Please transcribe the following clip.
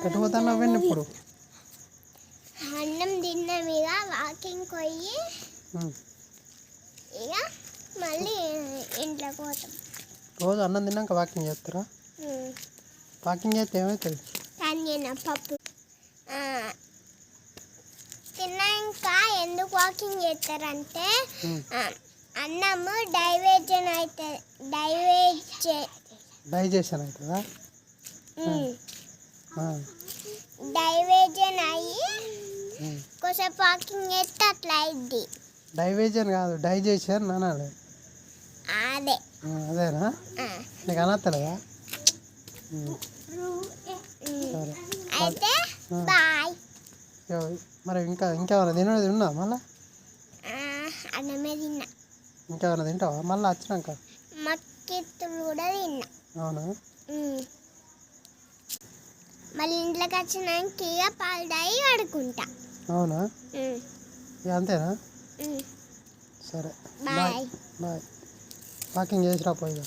ఎటు పోతున్నావు వెన్న ఇప్పుడు? అన్నం తిన్నాం ఇక వాకింగ్ పోయి ఇక మళ్ళీ ఇంట్లోకి పోతాం. రోజు అన్నం తిన్నాక వాకింగ్ చేస్తారా? వాకింగ్ చేస్తే ఏమవుతుంది? పప్పు తిన్నాక ఎందుకు వాకింగ్ చేస్తారంటే అన్నము డైజెషన్ అవుతుందా? డైజెషన్ అయ్యి కొంచెం వాకింగ్ చేస్తే అట్లా అయింది. డైజెషన్ కాదు, డైజెషన్ అనాలి. అదేనా? నీకు అనత్తలేదా? సరే అయితే బాయ్. మరి ఇంకేమైనా తినది ఉన్నా మళ్ళా? అన్నమే తిన్నా. ఇంకేమైనా తింటావా మళ్ళీ వచ్చినాక? మక్కిత్తులు కూడా తిన్నా. అవునా? మళ్ళీ ఇంట్లోకి వచ్చినాక ఇక పాలు తాగి పడుకుంటా. అవునా? ఇక అంతేనా? సరే బాయ్. బాయ్. వాకింగ్ చేసిరా పోయిగా.